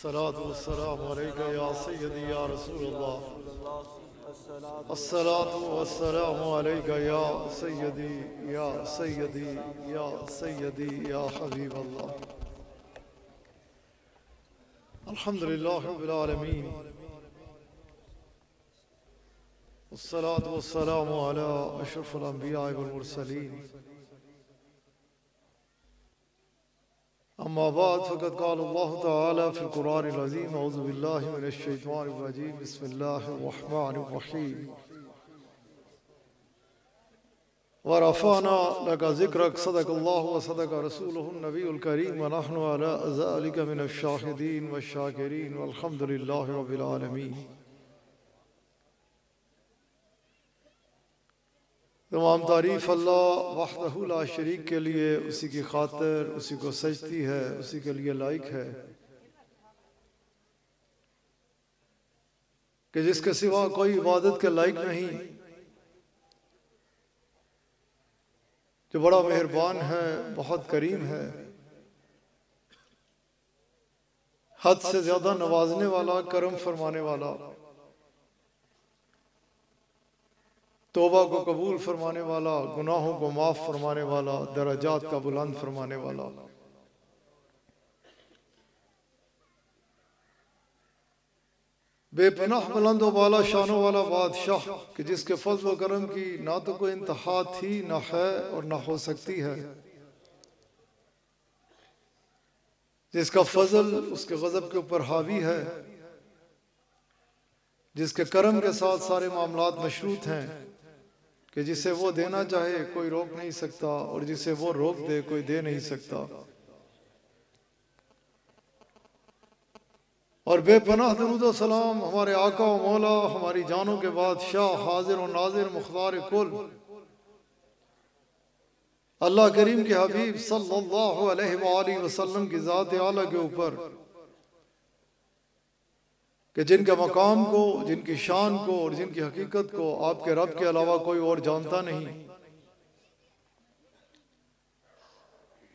अस्सलातु वस्सलामु अलैका या सय्यदी या रसूलल्लाह। अस्सलातु वस्सलामु अलैका या सय्यदी या सय्यदी या सय्यदी या हबीबल्लाह। अल्हम्दुलिल्लाह रब्बिल आलमीन वस्सलातु वस्सलामु अला अशरफिल अंबिया वल मुरसलीन। अम्मा बाद फ़क़द क़ाल अल्लाह तआला फ़िल क़ुरानिल अज़ीम अऊज़ु बिल्लाहि मिनश शैतानिर रजीम बिस्मिल्लाहिर रहमानिर रहीम व रफ़अना लका ज़िक्रक सदक़ल्लाहु व सदक़ रसूलुहुन नबियुल करीम व नहनु अला ज़ालिका मिनश शाहिदीन वश शाकिरीन वल्हम्दुलिल्लाहि रब्बिल आलमीन। तमाम तारीफ़ अल्लाह वहदहु ला शरीक के लिए, उसी की खातिर, उसी को सजती है, उसी के लिए लायक है कि जिसके सिवा कोई इबादत के लायक नहीं, जो बड़ा मेहरबान है, बहुत करीम है, हद से ज्यादा नवाजने वाला, करम फरमाने वाला, तौबा को कबूल फरमाने वाला, गुनाहों को माफ फरमाने वाला, दराजात का बुलंद फरमाने वाला। बेपनाह बुलंद वाला शानों वाला बादशाह कि जिसके फजल व करम की ना तो कोई इंतहा थी, ना है और ना हो सकती है, जिसका फजल उसके गजब के ऊपर हावी है, जिसके करम के साथ सारे मामलात मशरूत हैं कि जिसे वो देना चाहे कोई रोक नहीं सकता और जिसे वो रोक दे कोई दे नहीं सकता। और बेपनाह दरूद व सलाम हमारे आका व मौला, हमारी जानों के बादशाह, हाजिर और नाजिर, मुख्तार कुल, अल्लाह करीम के हबीब सल्लल्लाहु अलैहि वसल्लम की ज़ात आला के ऊपर कि जिनके मकाम को, जिनकी शान को और जिनकी हकीकत को आपके रब के अलावा कोई और जानता नहीं,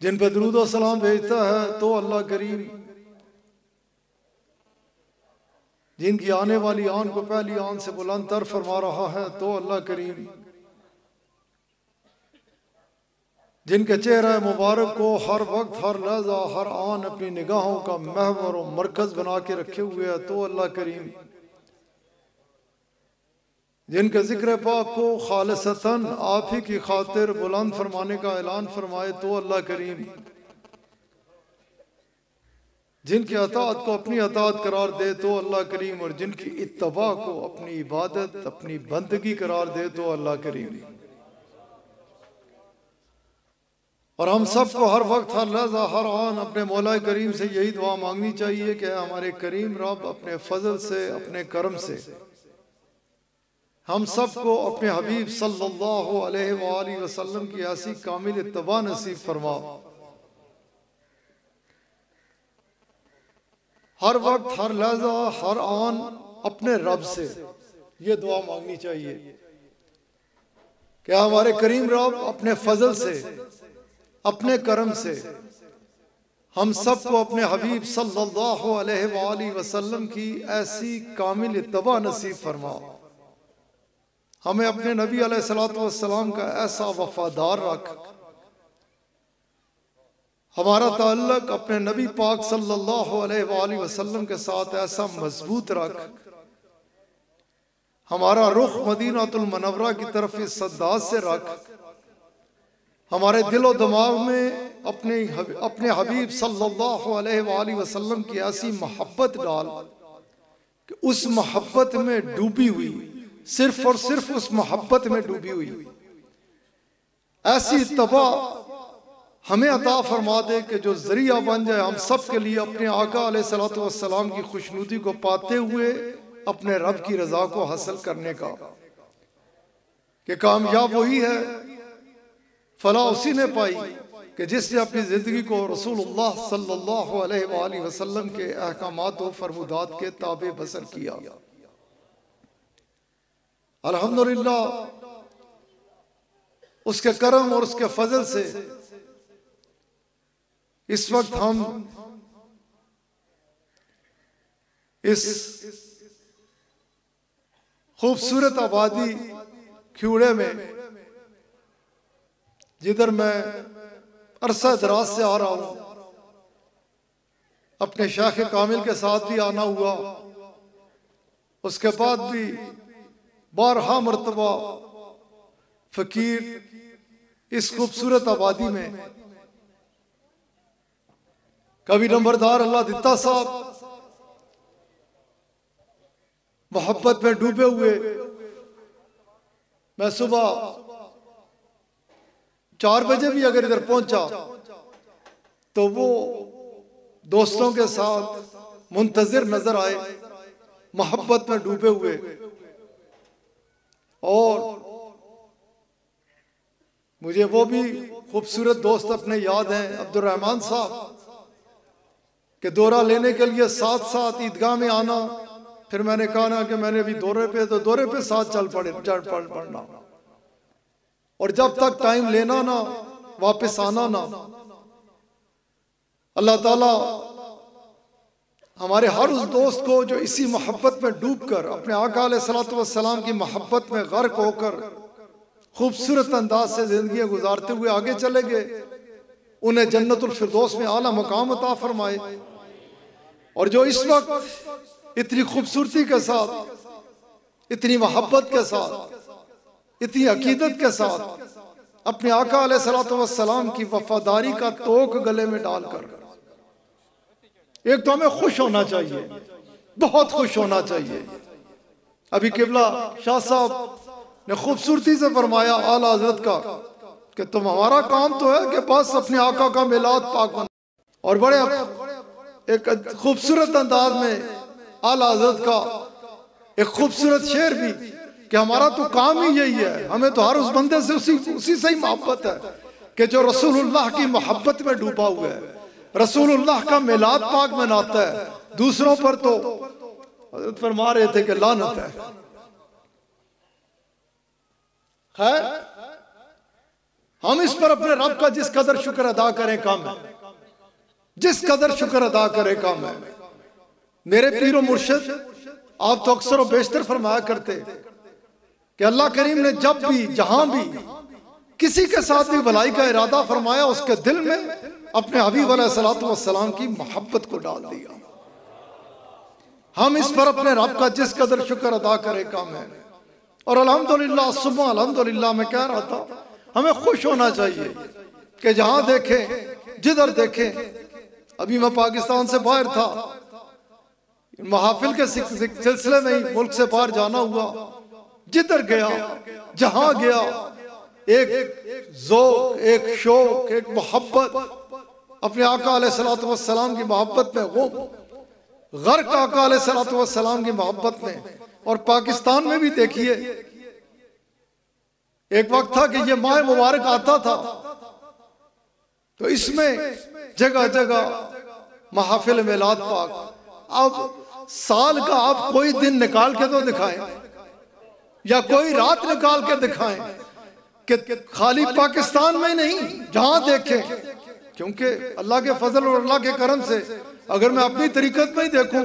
जिन पर दुरूद व सलाम भेजता है तो अल्लाह करीम, जिनकी आने वाली आन को पहली आन से बुलंद तर फरमा रहा है तो अल्लाह करीम, जिनके चेहरे मुबारक को हर वक्त, हर लहजा, हर आन अपनी निगाहों का महवर और मरकज बना के रखे हुए है तो अल्लाह करीम, जिनके जिक्र पाक को खालिसतन आप ही की खातिर बुलंद फरमाने का ऐलान फरमाए तो अल्लाह करीम, जिनकी अताअत को अपनी अताअत करार दे तो अल्लाह करीम, और जिनकी इत्तबा को अपनी इबादत, अपनी बंदगी करार दे तो अल्लाह करीम। और हम सबको हर वक्त, हर लहजा, हर आन अपने मौला करीम से यही दुआ मांगनी चाहिए कि हमारे करीम रब अपने फजल से, अपने करम से हम सबको अपने हबीब सल्लल्लाहु अलैहि वसल्लम की ऐसी कामिल इत्तबा नसीब फरमा, हर वक्त, हर लहजा, हर आन अपने रब से ये दुआ मांगनी चाहिए कि हमारे करीम रब अपने फजल से, अपने करम से हम सबको अपने हबीब सल्लल्लाहु अलैहि वसल्लम की ऐसी कामिल इत्तबा नसीब फरमा, हमें अपने नबी अलैहिस्सलातु वस्सलाम का ऐसा वफादार रख, हमारा ताल्लुक अपने नबी पाक सल्लल्लाहु अलैहि वसल्लम के साथ ऐसा मजबूत रख, हमारा रुख मदीनातुल मुनव्वरा की तरफ इस अंदाज से रख, हमारे दिलो दिमाग में अपने हबीब सल्लल्लाहु अलैहि वसल्लम की ऐसी मोहब्बत डाल कि उस मोहब्बत में डूबी हुई, सिर्फ और सिर्फ उस मोहब्बत में डूबी हुई ऐसी इत्तबा हमें अता फरमा दे कि जो जरिया बन जाए हम सब के लिए अपने आका अलैहिस्सलातु वस्सलाम की खुशनुदी को पाते हुए अपने रब की रजा को हासिल करने का। कि कामयाब वही है, फला उसी ने पाई कि जिसने अपनी जिंदगी को रसूलुल्लाह सल्लल्लाहु अलैहि वसल्लम के अहकामात और फरमुदात के ताबे बसर किया। अल्हम्दुलिल्लाह, उसके करम और उसके फजल से इस वक्त हम इस खूबसूरत आबादी ख्यूड़े में, जिधर मैं अरसा दराज से आ रहा हूं, अपने शाख कामिल के साथ भी आना हुआ, उसके बाद भी 12 मरतबा फकीर इस खूबसूरत आबादी में, कभी नंबरदार अल्लाह दित्ता साहब मोहब्बत में डूबे हुए, मैं सुबह 4 बजे भी अगर इधर पहुंचा तो वो दोस्तों के साथ मुंतजिर नजर आए, मोहब्बत में डूबे हुए। और मुझे वो भी खूबसूरत दोस्त अपने याद हैं, अब्दुल रहमान साहब के दौरा लेने के लिए साथ साथ ईदगाह में आना। फिर मैंने कहा ना कि मैंने अभी दौरे पे साथ चल पड़ना, और जब तक टाइम लेना ना, वापस आना ना। अल्लाह ताला हमारे हर उस दोस्त को जो इसी मोहब्बत में डूबकर अपने आका अलैहिस्सलातु वस्सलाम की मोहब्बत में गर्क होकर खूबसूरत अंदाज से जिंदगी गुजारते हुए आगे चले गए, उन्हें जन्नतुल फिरदौस में आला मकाम अता फरमाए। और जो इस वक्त इतनी खूबसूरती के साथ, इतनी मोहब्बत के साथ, इतनी अकीदत के साथ अपने आका अलैहिस्सलातु वस्सलाम की वफादारी का तोक गले में डालकर, एक तो हमें खुश होना चाहिए, बहुत खुश होना चाहिए। अभी किबला शाह साहब ने खूबसूरती से फरमाया आला हजरत का कि तुम हमारा काम तो है कि बस अपने आका का मिलाद पाक बना। और बड़े एक खूबसूरत अंदाज में आला हजरत का एक खूबसूरत शेर भी कि हमारा तो काम ही यही है, हमें तो हर उस बंदे से उसी से ही मोहब्बत है कि जो रसूलुल्लाह की मोहब्बत में डूबा हुआ है, रसूलुल्लाह का मिलाद पाक मनाता है। दूसरों पर तो हजरत फरमा रहे थे कि लानत है। खैर, हम इस पर अपने रब का जिस कदर शुक्र अदा करें कम है, जिस कदर शुक्र अदा करें कम है। मेरे पीरो मुर्शिद आप तो अक्सर और बेशतर फरमाया करते कि अल्लाह करीम ने जब भी जहां भी किसी के साथ भी भलाई का इरादा फरमाया, उसके दिल में अपने हबीब अलैहिस्सलातु वस्सलाम की मोहब्बत को डाल दिया। हम इस पर अपने रब का जिस कदर शुक्र अदा करें कम है। और अल्हम्दुलिल्लाह सुबह अल्हम्दुलिल्लाह मैं कह रहा था, हमें खुश होना चाहिए कि जहां देखें, जिधर देखें। अभी मैं पाकिस्तान से बाहर था, महाफिल के सिलसिले में ही मुल्क से बाहर जाना हुआ। जिधर गया, जहां गया, एक ज़ौक़, एक शौक, एक मोहब्बत अपने आका अलैहिस्सलातु वस्सलाम की मोहब्बत में, वो गर्क आका अलैहिस्सलातु वस्सलाम की मोहब्बत में। और पाकिस्तान में भी देखिए, एक वक्त था कि ये माह मुबारक आता था तो इसमें जगह जगह महाफिल मिलाद पाक। अब साल का आप कोई दिन निकाल के तो दिखाएं, या कोई रात निकाल के दिखाएं कि खाली पाकिस्तान में नहीं, जहां देखें। क्योंकि अल्लाह के फजल और अल्लाह के करम से अगर मैं अपनी तरीकत में ही देखूं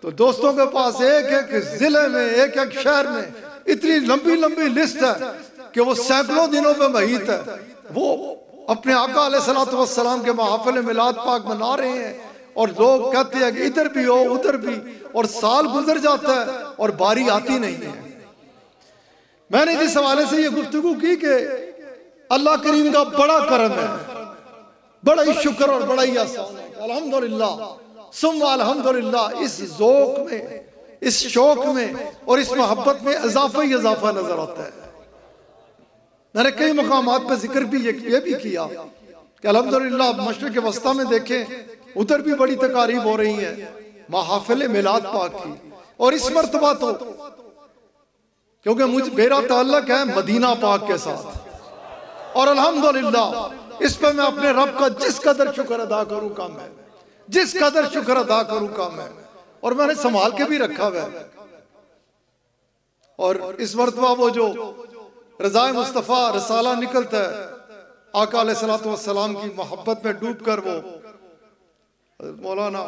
तो दोस्तों के पास एक एक जिले में, एक एक शहर में इतनी लंबी लंबी लिस्ट है कि वो सैकड़ों दिनों में महित है। वो अपने आका अलैहिस्सलातु वस्सलाम के महफिल मिलाद पाक मना रहे हैं, और लोग कहते हैं कि इधर भी हो उधर भी, और साल गुजर जाता है और बारी आती नहीं है। मैंने जिस हवाले से ये गुफ्तगू की कि अल्लाह करीम का बड़ा करम है, बड़ा ही शुक्र और बड़ा ही आसान है। अल्हम्दुलिल्लाह सुम्मा अल्हम्दुलिल्लाह, इस ज़ौक़ में, इस शौक में और इस मोहब्बत में इजाफा ही इजाफा नजर आता है। मैंने कई मकामात पर जिक्र भी ये भी किया कि अल्हम्दुलिल्लाह मशरिक़ वस्ता में देखें, उधर भी बड़ी तकारीब हो रही है महफिल मिलाद पाक की। और इस मर्तबा तो क्योंकि मेरा ताल्लुक है मदीना पाक के साथ, और अल्हम्दुलिल्लाह इस पर मैं अपने रब का जिस कदर शुक्र अदा करूं कम है, जिस कदर शुक्र अदा करूं कम है। और मैंने संभाल के भी रखा हुआ है। और इस मर्तबा वो जो रज़ाए मुस्तफ़ा रसाला निकलता है, आका अलैहिस्सलातु वस्सलाम की मोहब्बत में डूब कर वो मौलाना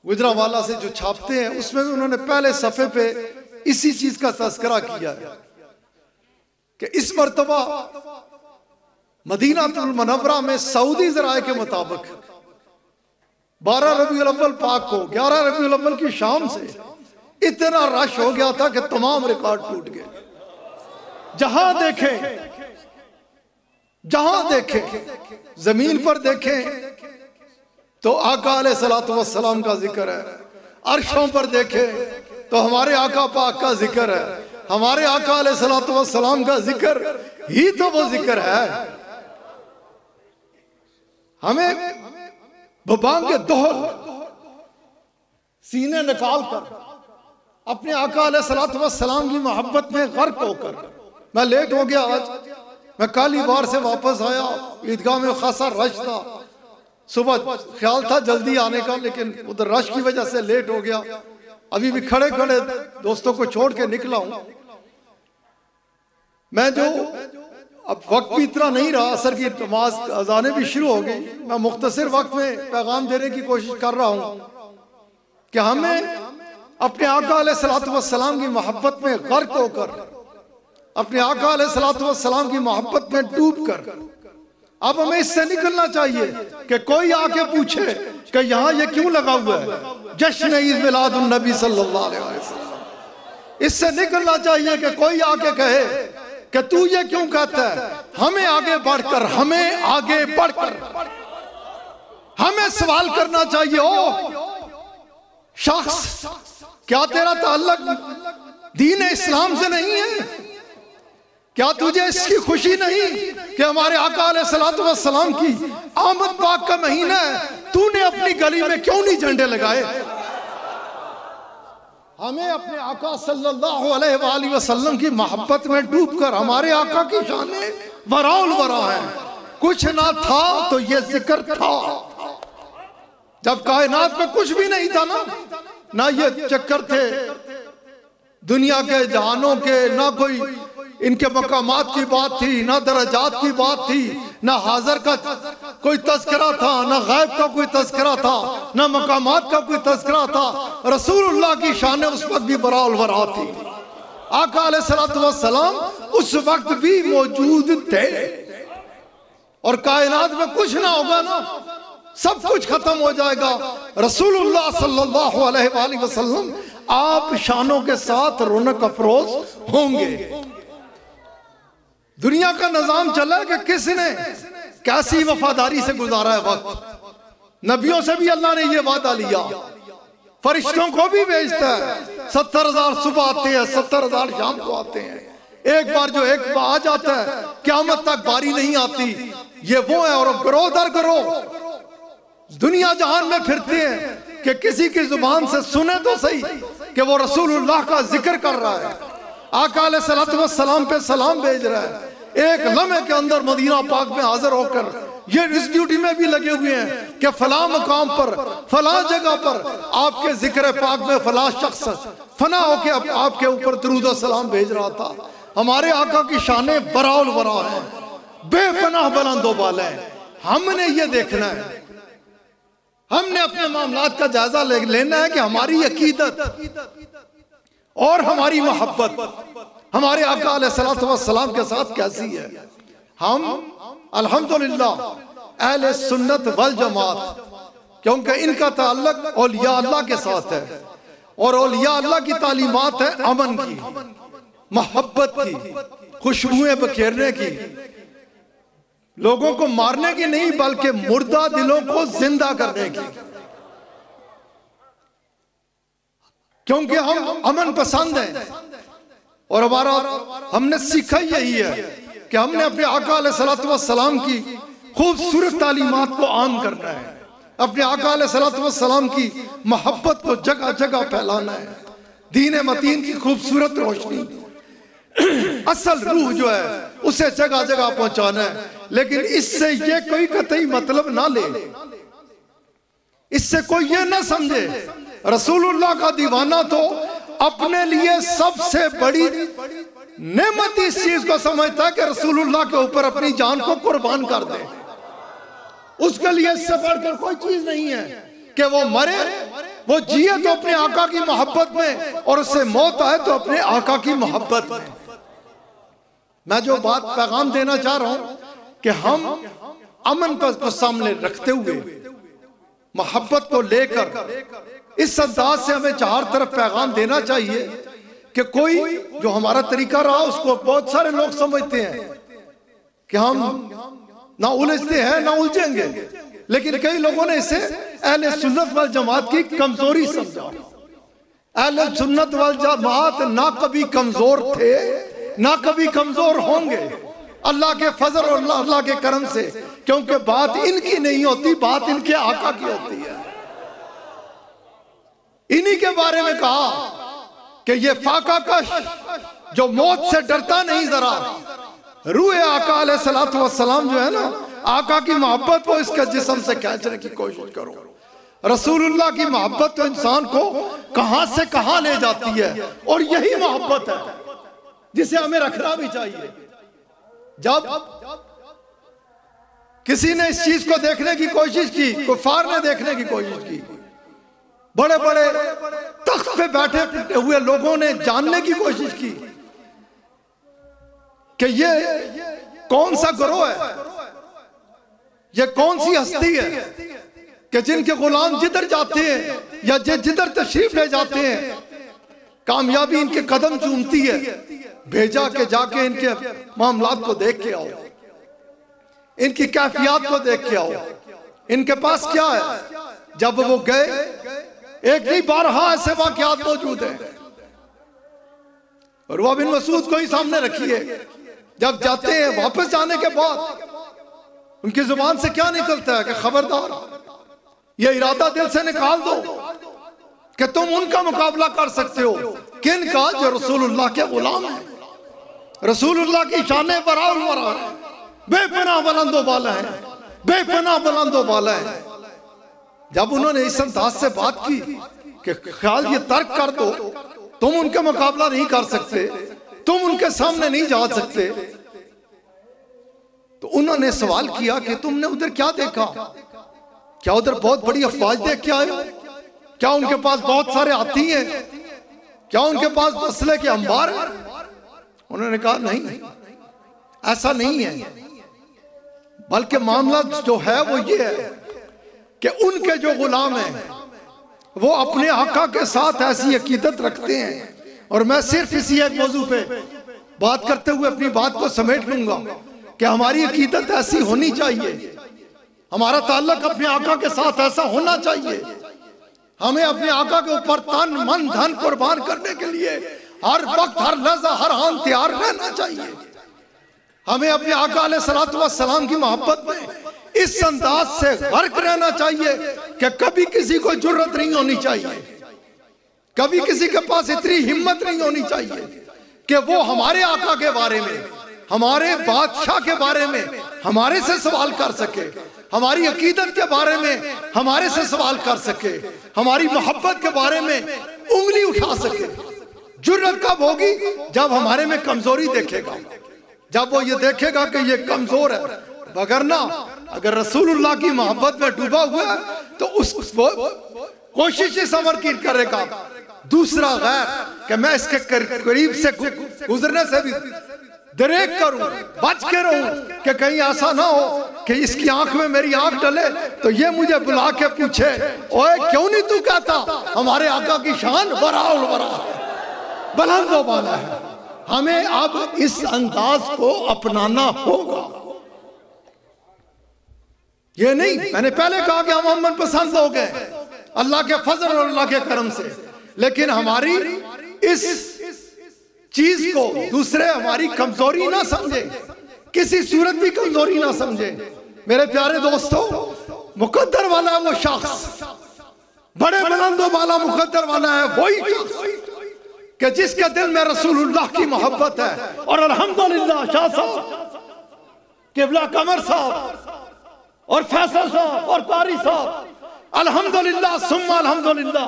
गुजरांवाला से जो छापते हैं उसमें भी उन्होंने पहले सफ़े पे इसी चीज का तज़किरा किया है कि इस मर्तबा मदीनातुल मुनव्वरा में सऊदी ज़राए के मुताबिक 12 रबीउल अव्वल पाक को 11 रबीउल अव्वल की शाम से इतना रश हो गया था कि तमाम रिकॉर्ड टूट गए। जहां देखे जमीन पर देखें तो आका अलैहिस्सलातु वस्सलाम का जिक्र है, अर्शों पर देखे तो हमारे आका पाक का जिक्र है, हमारे आका अलैहिस्सलातु वस्सलाम का जिक्र ही तो वो जिक्र है। हमें बबांग दोहर सीने निकाल कर अपने आका अलैहिस्सलातु वस्सलाम की मोहब्बत में गर्क होकर, मैं लेट हो गया आज, मैं काली बार से वापस आया, ईदगाह में खासा रश था, सुबह ख्याल था जल्दी आने का लेकिन उधर रश की वजह से लेट हो गया। अभी भी खड़े खड़े दोस्तों को छोड़ के निकला हूं मैं। जो अब वक्त भी इतना नहीं रहा, असर की नमाज अजानें भी शुरू हो गई, मैं मुख्तसर वक्त में पैगाम देने की कोशिश कर रहा हूं कि हमें अपने आका अलैहिस्सलातु वस्सलाम की मोहब्बत में गर्क होकर, अपने आका अलैहिस्सलातु वस्सलाम की मोहब्बत में डूब कर अब हमें इससे निकलना चाहिए कि कोई आके पूछे कि यहाँ ये क्यों लगा हुआ है जश्न ईद मिलादुन नबी सल्लल्लाहु अलैहि वसल्लम। इससे निकलना चाहिए कि कोई आके कहे कि तू ये क्यों कहता है। हमें आगे बढ़कर हमें सवाल करना चाहिए, ओ शख्स क्या तेरा ताल्लुक दीन इस्लाम से नहीं है? क्या तुझे इसकी खुशी नहीं कि हमारे आका अलैहिस्सलातु वस्सलाम की आमद पाक का महीना है, तूने अपनी गली में क्यों नहीं झंडे लगाए? हमें अपने आका सल्लल्लाहु अलैहि वसल्लम की मोहब्बत में डूबकर, हमारे आका की शाने वराउल वरा है। कुछ ना था तो ये जिक्र था, जब कायनात में कुछ भी नहीं था ना ये चक्कर थे दुनिया के जहानों के, ना कोई इनके मकामात की बात थी, ना दरजात की बात थी, ना हाजिर का कोई तज़किरा था, ना गैब का कोई तज़किरा था, ना मकामात का कोई तज़किरा था। रसूलुल्लाह की शान उस वक्त भी बराउल वरा थी। आका अलैहिस्सलातु वस्सलाम उस वक्त भी मौजूद थे और कायनात में कुछ ना होगा ना, सब कुछ खत्म हो जाएगा। रसूलुल्लाह सल्लल्लाहु अलैहि वसल्लम आप शानों के साथ रौनक अफरोज होंगे। दुनिया का निजाम चला कि किसने कैसी वफादारी से गुजारा है वक्त। नबियों से भी अल्लाह ने यह वादा लिया, फरिश्तों को भी भेजता है। 70,000 सुबह आते हैं, 70,000 शाम को आते हैं। एक बार जो एक बार आ जाता है क़यामत तक बारी नहीं आती। ये वो है। और करो दर करो दुनिया जहान में फिरते हैं कि किसी की जुबान से सुने तो सही कि वो रसूलुल्लाह का जिक्र कर रहा है, आका अलैहिस्सलातु वस्सलाम पे सलाम भेज रहा है। एक लम्हे के अंदर मदीना पाक में हाजिर होकर ये इस ड्यूटी में भी लगे हुए हैं कि फला मकाम पर, फला जगह पर आपके जिक्र पाक में फला शख्स फना होके आपके ऊपर दुरूद और सलाम भेज रहा था। हमारे आका की शाने बराउल वरा है, बेपनाह बुलंदो बाला है। हमने ये देखना है, हमने अपने मामलात का जायजा लेना है कि हमारी अकीदत और हमारी मोहब्बत हमारे आका अलैहिस्सलातु वस्सलाम के साथ कैसी है। हम अल्हम्दुलिल्लाह अहले सुन्नत वल जमात, क्योंकि इनका ताल्लुक औलिया अल्लाह के साथ है और औलिया अल्लाह की तालीमात है अमन की, मोहब्बत की, खुशबुएं बखेरने की, लोगों को मारने की नहीं बल्कि मुर्दा दिलों को जिंदा करने की। क्योंकि हम अमन पसंद हैं और हमारा हमने सीखा यही है कि हमने अपने आका अलैहिस्सलातु वस्सलाम की खूबसूरत तालीमात को आम करना है, अपने आका अलैहिस्सलातु वस्सलाम की मोहब्बत को जगह जगह फैलाना है, दीन मतीन की खूबसूरत रोशनी असल रूह जो है उसे जगह जगह पहुंचाना है। लेकिन इससे ये कोई कतई मतलब ना ले, इससे कोई ये ना समझे रसूलुल्लाह का दीवाना तो अपने लिए सबसे बड़ी नेमत इस चीज को समझता है कि रसूलुल्लाह के ऊपर अपनी जान को कुर्बान कर दे। उसके लिए इससे बढ़कर कोई चीज नहीं है कि वो मरे वो जिए तो अपने आका की मोहब्बत में और उससे मौत आए तो अपने आका की मोहब्बत में। मैं जो बात पैगाम देना चाह रहा हूं कि हम अमन पर सामने रखते हुए मोहब्बत को लेकर इस अंदाज से हमें चार तरफ पैगाम देना चाहिए कि कोई जो हमारा तरीका रहा उसको बहुत सारे लोग समझते हैं कि हम ना उलझते हैं ना उलझेंगे, लेकिन कई लोगों ने इसे अहले सुन्नत वल जमात की कमजोरी समझा। अहले सुन्नत वल जमात ना कभी कमजोर थे ना कभी कमजोर होंगे, अल्लाह के फजल और अल्लाह के करम से, क्योंकि बात इनकी नहीं होती, बात इनके आका की होती है। इन्हीं के बारे में कहा कि ये फाका कश जो मौत से डरता नहीं जरा, रूह आका अलैहिस्सलातु वस्सलाम जो है ना, आका की मोहब्बत वो इसके जिस्म से खींचने की कोशिश करो। रसूलुल्लाह की मोहब्बत तो इंसान को कहां से कहां ले जाती है, और यही मोहब्बत है जिसे हमें रखना भी चाहिए। जब किसी ने इस चीज को देखने की कोशिश की, कुफार ने देखने की कोशिश की, बड़े बड़े तख्त पे बैठे हुए लोगों ने जानने की कोशिश की कि ये कौन सा गिरोह है, ये कौन सी हस्ती है कि जिनके गुलाम जिधर जाते हैं या जिधर तशरीफ ले जाते हैं कामयाबी इनके कदम चूमती है। भेजा के जाके इनके मामलात को देख के आओ, इनकी कैफियत को देख के आओ, इनके पास क्या है। जब वो गए, एक नहीं बारहा ऐसे वाकयात मौजूद हैं। उरवा बिन मसूद को ही सामने रखिए, जब जाते हैं वापस जाने के बाद उनकी जुबान से क्या निकलता है कि खबरदार ये इरादा दिल से निकाल दो कि तुम उनका मुकाबला कर सकते हो। किन का? जो रसूलुल्लाह के गुलाम है, रसूलुल्लाह की शान बराबर है, बेपनाह बुलंदो बाला है, बेपनाह बुलंदो बाला है। जब उन्होंने इस अंदाज से बात की कि ख्याल ये तर्क कर दो, तुम उनका मुकाबला नहीं कर सकते, तुम उनके सामने नहीं जा सकते, तो उन्होंने सवाल किया कि तुमने उधर क्या देखा? क्या उधर बहुत बड़ी अफवाज देख के आए? क्या उनके पास बहुत सारे हाथी हैं? क्या उनके पास असले के अंबार हैं? उन्होंने कहा नहीं, ऐसा नहीं है, बल्कि मामला जो है वो ये है कि उनके जो गुलाम हैं वो अपने आका के साथ ऐसी अकीदत रखते हैं। और मैं सिर्फ इसी एक मौजू पे बात करते हुए अपनी बात को समेट लूंगा कि हमारी अकीदत ऐसी होनी चाहिए, हमारा ताल्लुक अपने आका के साथ ऐसा होना चाहिए। हमें अपने आका के ऊपर तन मन धन कुर्बान करने के लिए हर वक्त हर लहजा हर आन तैयार रहना चाहिए। हमें अपने आका अलैहिस्सलातु वस्सलाम की मोहब्बत में इस अंदाज से गर्क रहना चाहिए कि कभी किसी को जुर्रत नहीं होनी चाहिए, कभी किसी के पास इतनी हिम्मत नहीं होनी चाहिए कि वो हमारे आका के बारे में, हमारे बादशाह के बारे में हमारे से सवाल कर सके, हमारी अकीदत के बारे में हमारे से सवाल कर सके, हमारी मोहब्बत के बारे में उंगली उठा सके। जुर्रत कब होगी? जब हमारे में कमजोरी देखेगा, जब वो ये देखेगा कि ये कमजोर है। वगरना अगर रसूलुल्लाह की मोहब्बत में डूबा हुआ है तो उस कोशिश इस अमर की करेगा दूसरा गैर कि मैं इसके करीब से गुजरने से भी दरेक करूं, बच के रहूं कि कहीं ऐसा ना हो कि इसकी आंख में मेरी आंख डले तो ये मुझे बुला के पूछे, ओए क्यों नहीं तू कहता हमारे आका की शान बराउल बरा है, बुलंदो बाला है। हमें अब इस अंदाज को अपनाना होगा। ये नहीं, मैंने पहले कहा कि हम अमन पसंद लोग हैं अल्लाह के फजल और अल्लाह के करम से, लेकिन हमारी इस चीज को दूसरे हमारी कमजोरी ना समझे, किसी सूरत भी कमजोरी ना समझे। मेरे प्यारे दोस्तों, मुकद्दर वाला वो शख्स, बड़े बुलंदो वाला मुकद्दर वाला है वही शख्स कि जिसके दिल में रसूलुल्लाह की मोहब्बत है। और अल्हम्दुलिल्लाह शाह साहब, किबला कमर साहब और फैसल साहब और कारी साहब, अल्हम्दुलिल्लाह सुम्मा अल्हम्दुलिल्लाह,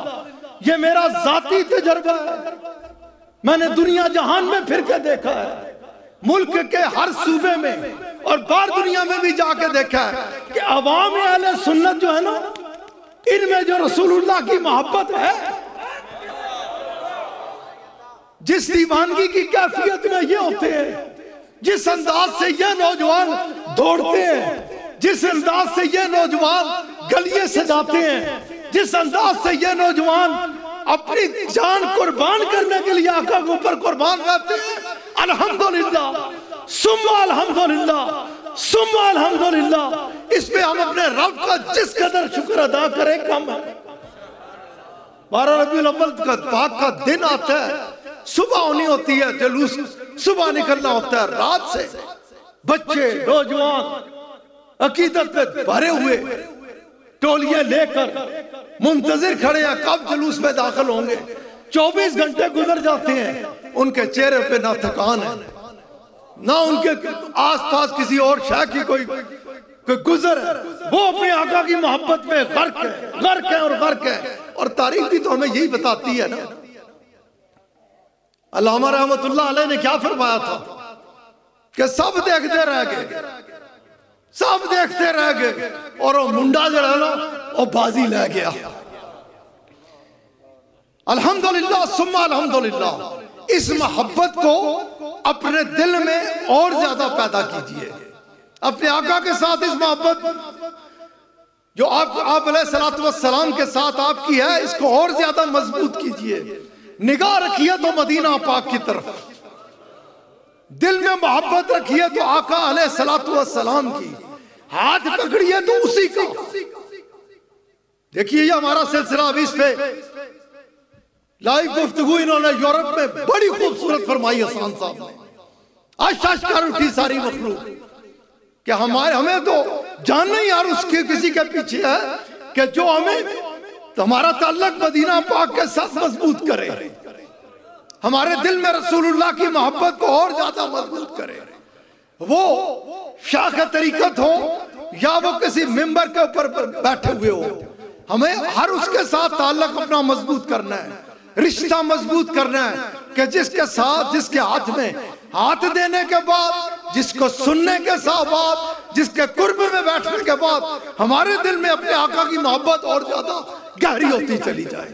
ये मेरा जाती तजर्बा है। मैंने दुनिया जहान में फिर के देखा है, मुल्क के हर सूबे में और बाहर दुनिया में भी जाके देखा है कि अवाम अहले सुन्नत जो है ना, इनमें जो रसूलुल्लाह की मोहब्बत है, जिस दीवानगी की कैफियत में ये होते हैं, जिस अंदाज से ये नौजवान दौड़ते हैं, जिस अंदाज से ये नौजवान गलिये सजाते हैं, जिस अंदाज से ये नौजवान अपनी जान कुर्बान करने के लिए आका के ऊपर कुर्बान रहते हैं, अल्हम्दुलिल्लाह सुम्मा अल्हम्दुलिल्लाह सुम्मा अल्हम्दुलिल्लाह। इस पे हम अपने रब का जिस कदर शुक्र अदा करें कम है। 12 रबीउल अव्वल का पाक का दिन आता है, सुबह होनी होती है, जुलूस सुबह निकलना होता है, रात से बच्चे नौजवान अकीदत पे भरे हुए टोलियां लेकर मुंतजिर खड़े हैं कब जुलूस में दाखिल होंगे। 24 घंटे गुजर जाते हैं, उनके चेहरे पे ना थकान है, ना उनके आसपास किसी और शय की कोई गुजर है। वो अपने आका की मोहब्बत में गर्क है और गर्क है। और तारीख भी तो हमें यही बताती है ना। अल्लामा रहमतुल्लाह अलैह ने क्या फरमाया था कि सब देखते रह गए, सब देखते रह गए और वो मुंडा जो है ना वो बाजी ले गया। अल्हम्दुलिल्लाह सुम्मा अल्हम्दुलिल्लाह। इस मोहब्बत को अपने दिल में और ज्यादा पैदा कीजिए। अपने आका के साथ इस मोहब्बत जो आप अलैहिस्सलाम के साथ आपकी है, इसको और ज्यादा मजबूत कीजिए। निगाह रखिए तो मदीना पाक की तरफ, दिल में मोहब्बत रखिए तो आका अलैहिस्सलाम की, हाथ पकड़िए तो उसी का। देखिए ये हमारा सिलसिला अभी इस पे लाइव गुफ्तगू इन्होंने यूरोप में बड़ी खूबसूरत फरमाई हसन साहब ने। आश कर उठी सारी मखलूक कि हमें तो जानना ही यार उसके किसी के पीछे है कि जो हमें तो हमारा ताल्लुक मदीना पाक के साथ मजबूत करे, हमारे दिल में रसूलुल्लाह की मोहब्बत को और ज्यादा मजबूत करे। वो शाख तरीकत हो या वो किसी मिंबर के ऊपर बैठे हुए हो, हमें हर उसके साथ ताल्लुक अपना मजबूत करना है, रिश्ता मजबूत करना है कि जिसके साथ, जिसके हाथ में हाथ देने के बाद, जिसको सुनने के साथ, जिसके कुर्ब में बैठने के बाद हमारे दिल में अपने आका की मोहब्बत और ज्यादा गहरी होती चली जाए।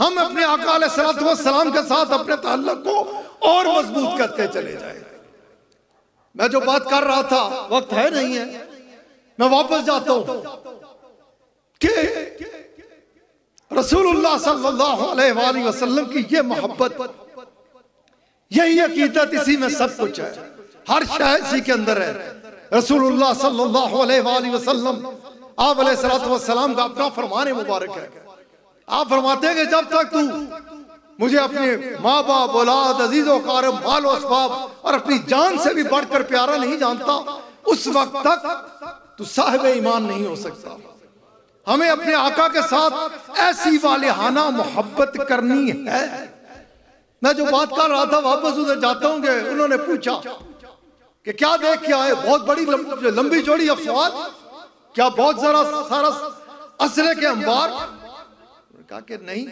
हम अपने आका अलैहिस्सलाम के साथ अपने ताल्लुक को और मजबूत करते चले जाए। मैं जो बात कर रहा था, वक्त है नहीं है, मैं वापस जाता हूं कि रसूलुल्लाह सल्लल्लाहु अलैहि वसल्लम की ये मोहब्बत, यही अकीदत, इसी में सब कुछ है, हर शय इसी के अंदर है। रसूलुल्लाह सल्लल्लाहु अलैहि वसल्लम आप अलैहिस्सलाम का अपना फरमान मुबारक है। आप फरमाते हैं कि जब तक तू मुझे अपने माँ बाप, औलाद, अजीजों, कारब, माल और असबाब और अपनी जान से भी बढ़कर प्यारा नहीं जानता, उस वक्त तक तू साहिब ईमान नहीं हो सकता। हमें अपने आका के साथ ऐसी वालिहाना मोहब्बत करनी है। मैं जो बात कर रहा था वापस उधर जाता हूँ कि उन्होंने पूछा कि क्या देख के आए, बहुत बड़ी लंबी चौड़ी अफवाज, क्या बहुत सारा असरे के अंबार? कहा कि नहीं।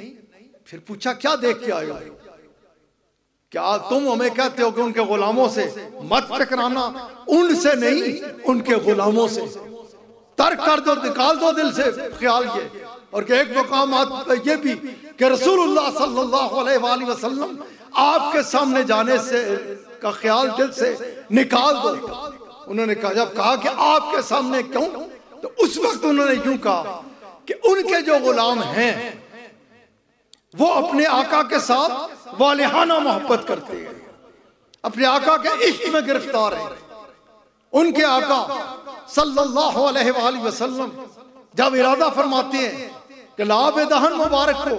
फिर पूछा क्या देख के आए हो? क्या तुम हमें कहते हो कि उनके गुलामों से मत टकराना? उनसे नहीं, उनके गुलामों से तर्क कर दो, निकाल दो दिल से ख्याल ये। और कि एक मकाम ये भी कि रसूलुल्लाह सल्लल्लाहु अलैहि वसल्लम आपके सामने जाने से का ख्याल दिल से निकाल दो। उन्होंने कहा, जब कहा कि आपके सामने क्यों, तो उस वक्त उन्होंने यूं कहा कि उनके जो गुलाम हैं वो अपने आका के साथ वालिहाना मोहब्बत करते हैं, अपने आका के इश्क में गिरफ्तार हैं। उनके आका सल्लल्लाहु अलैहि वसल्लम जब इरादा फरमाते हैं कि लाब दहन मुबारक को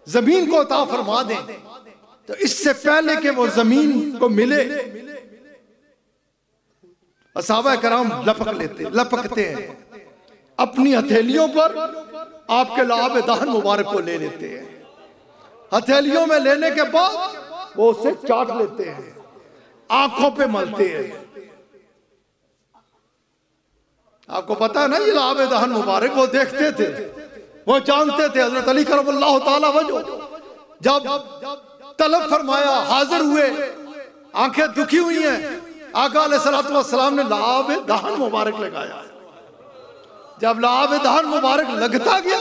जमीन को अता फरमा दें, तो इससे पहले कि वो जमीन को मिले असहाबा कराम लपकते हैं, अपनी हथेलियों पर आपके लाब दहन मुबारक को ले लेते हैं। हथेलियों में लेने के बाद वो उसे चाट लेते हैं, आंखों पे मलते हैं। आपको पता है ना ये लाब दहन मुबारक वो देखते थे, वो जानते थे। हजरत अली करमल्लाहु ताला वजह जब तलब फरमाया, हाजिर हुए, आंखें दुखी हुई हैं, आका अलैहिस्सलाम ने लाब दहन मुबारक लगाया। जब लाब दहन मुबारक लगता गया,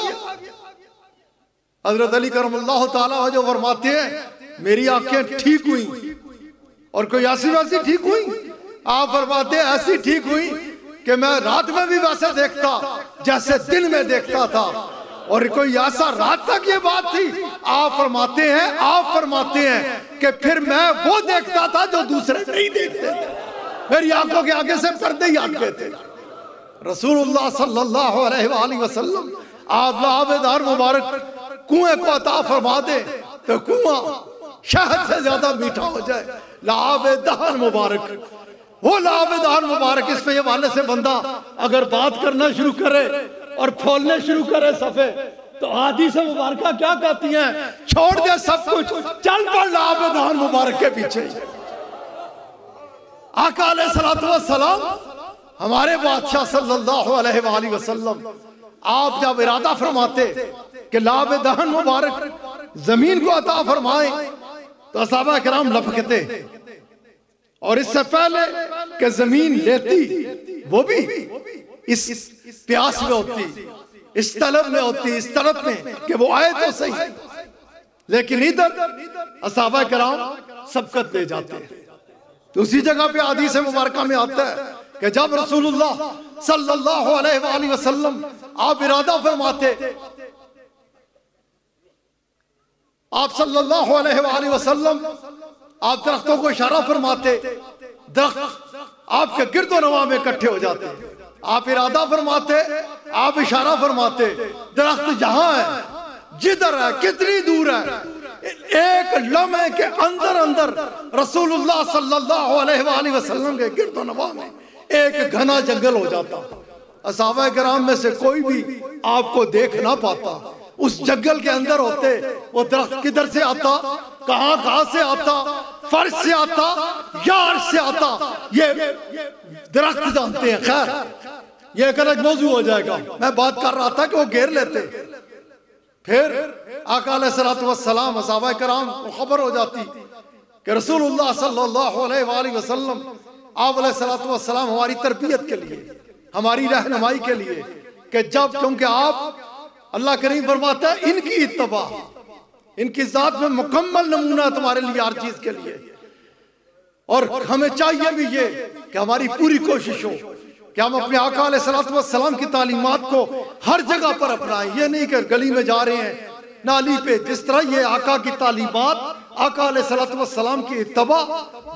हजरत अली करमल्लाहु ताला वजह फरमाते हैं मेरी आंखें ठीक हुई, और कोई ऐसी वैसी ठीक हुई, आप फरमाते हैं ऐसी ठीक हुई कि मैं रात में भी वैसे देखता जैसे दिन में देखता था, और कोई ऐसा रात तक ये बात थी। आप फरमाते हैं कि फिर मैं वो देखता था जो दूसरे नहीं देखते थे, मेरी आंखों के आगे से पर्दे ही हट गए थे। रसूलुल्लाह सल्लल्लाहु अलैहि वसल्लम आप लाबेदार मुबारक कुएं को अता फरमा दे तो कुआं शहद से ज्यादा मीठा हो जाए। लाबेदार मुबारक, वो लाबेदार मुबारक, इस पे हवाले से बंदा अगर बात करना शुरू करे और खोलने शुरू करे सफे, तो हदीस मुबारक क्या कहती हैं, छोड़ दे सब कुछ, चल पड़ लाबेदार मुबारक के पीछे। आका अलैहिस्सलातु वस्सलाम हमारे बादशाह सल्लल्लाहु अलैहि वसल्लम आप जब इरादा फरमाते कि लाबेदार मुबारक जमीन को अता फरमाए तो सहाबा किराम लपकते, और इससे पहले कि जमीन लेती वो भी इस प्यास में होती, इस तलब में होती, इस तलब में कि वो आए तो सही, लेकिन इधर सहाबा किराम सबकत ले जाते हैं। तो उसी जगह पे हदीस मुबारक में आता है कि जब रसूलुल्लाह सल्लल्लाहु अलैहि वसल्लम आप इरादा फरमाते, आप सल्लल्लाहु अलैहि वसल्लम आप दरख्तों को इशारा फरमाते, दरख्त आपके गिरदो नवा में इकट्ठे हो जाते, आप इरादा फरमाते, आप इशारा फरमाते, दरख्त जहां है, जिधर है, कितनी दूर है, एक लम्हे के अंदर अंदर रसूलुल्लाह सल्लल्लाहु अलैहि वसल्लम के गिरदो नवा में एक घना जंगल हो जाता। असहाबा किराम में से कोई भी आपको देख ना पाता, उस जंगल के अंदर होते, वो दरख्त किधर से आता, कहां से आता, फर्श से आता या अर्श से आता, ये दरख्त जानते हैं। खैर ये एक अलग मौजू हो जाएगा, मैं बात कर रहा था कि वो घेर लेते। फिर आका अलैहिस्सलातु वस्सलाम सहाबा किराम को खबर हो जाती कि रसूलुल्लाह सल्लल्लाहु अलैहि वसल्लम आप अलैहिस्सलातु वस्सलाम हमारी तरबियत के लिए, हमारी रहनुमाई के लिए, कि जब, क्योंकि आप अल्लाह करीम फरमाता है इनकी इत्तबा, इनकी जात में मुकम्मल नमूना तुम्हारे लिए हर चीज के लिए, और हमें चाहिए भी ये कि हमारी पूरी कोशिश हो कि हम अपने आका अलैहिस्सलातु वस्सलाम की तालीमात को हर जगह पर अपनाएं। ये नहीं कि गली में जा रहे हैं, नाली पे, जिस तरह ये आका की तालीमात, आका अलैहिस्सलातु वस्सलाम की इत्तबा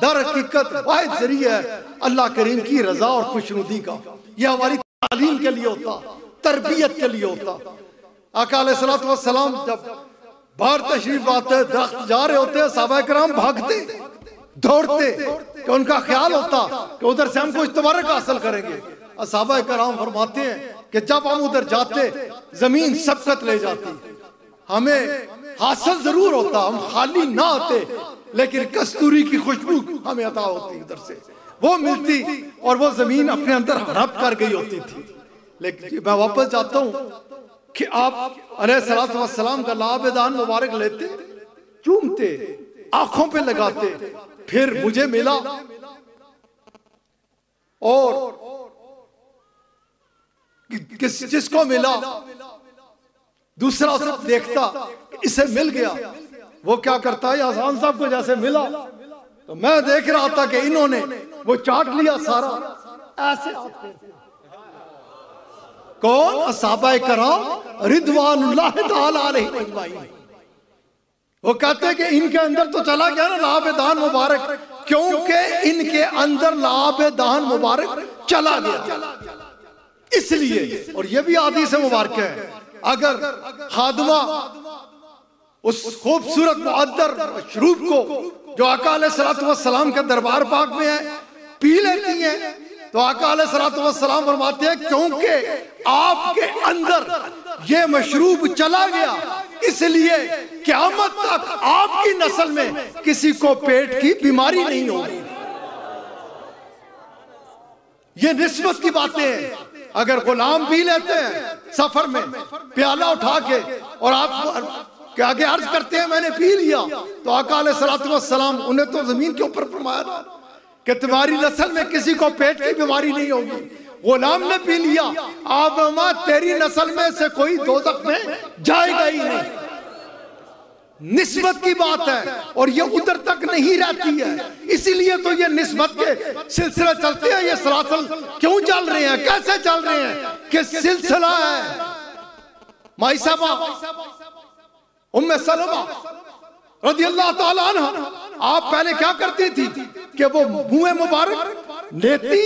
दर हकीकत वाहिद जरिया है अल्लाह करीम की रजा और खुशनुदी का। ये हमारी तालीम के लिए होता, तरबियत के लिए होता। आका अलैहिस्सलातु वस्सलाम जब बाहर तशरीफ लाते, दरख्त जा रहे होते, सहाबा किराम भागते दौड़ते, कि उनका ख्याल होता कि उधर से हम कुछ तबरक हासिल करेंगे। सहाबा किराम फरमाते हैं कि जब हम उधर जाते जमीन सबकत ले जाती, हमें हासिल जरूर होता, हम खाली ना आते, लेकिन कस्तूरी की खुशबू हमें अता होती, उधर से वो मिलती और वो जमीन अपने अंदर हड़प कर गई होती थी। लेकिन मैं वापस जाता हूँ कि आप अलैहिस्सलातु वस्सलाम का लाबेदान मुबारक लेते, चूमते, आंखों पे लगाते, फिर मुझे मिला और जिसको मिला दूसरा उसे देखता, इसे मिल गया, वो क्या करता है, आसान साहब को जैसे मिला तो मैं देख रहा था कि इन्होंने वो चाट लिया सारा, ऐसे कौन, असहाबा किराम रिदवानुल्लाह ताला अलैहिम अजमाइन। वो कहते कि इनके अंदर तो चला गया ना लाबेदान मुबारक, क्योंकि इनके अंदर लाबेदान मुबारक चला गया इसलिए। और ये भी हदीस मुबारक है, अगर खादमा उस खूबसूरत मुअद्दर मशरूब को जो आका अलैहिस्सलातु वस्सलाम के दरबार पाक में है पी लेती है, तो आका अलैहिस्सलातु वस्सलाम फरमाते हैं क्योंकि आपके अंदर ये मशरूब चला गया, इसलिए क़यामत तक आपकी नस्ल में किसी को पेट की बीमारी नहीं होगी। ये निस्बत की बातें हैं। अगर गुलाम पी लेते हैं सफर में प्याला उठा के और आप के आगे अर्ज करते हैं मैंने पी लिया, तो आका अलैहिस्सलातु वस्सलाम उन्हें तो जमीन के ऊपर फरमाया कि तुम्हारी नस्ल में किसी को पेट की बीमारी नहीं होगी, गुलाम ने पी लिया। आप फरमा तेरी नस्ल में से कोई दोज़ख में जाएगा ही नहीं। निस्बत की बात है और ये उधर तक नहीं रहती है, इसीलिए तो ये निस्बत के सिलसिले चलते हैं। ये सलासल क्यों चल रहे हैं, कैसे चल रहे हैं कि सिलसिला है। माई साहबा उम्मे सलमा रज़ियल्लाहु ताला अन्हा, आप पहले क्या करती थी कि वो मुंह मुबारक लेती,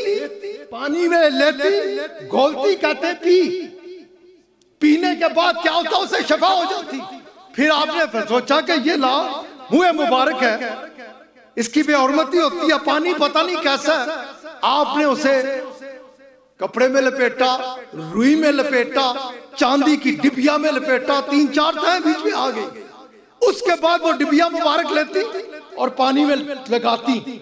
पानी में लेती, घोलती, कहते पी, पीने के बाद क्या होता, उसे शफा हो जाती। फिर आपने फिर सोचा कि ये ला मुंह मुबारक है, इसकी बेहरमती होती है, पानी पता नहीं कैसा है। आपने उसे कपड़े में लपेटा, रुई में लपेटा, चांदी की डिबिया में लपेटा, 3-4 तहें बीच में आ गई। उसके बाद वो डिबिया मुबारक लेती और पानी में लगाती,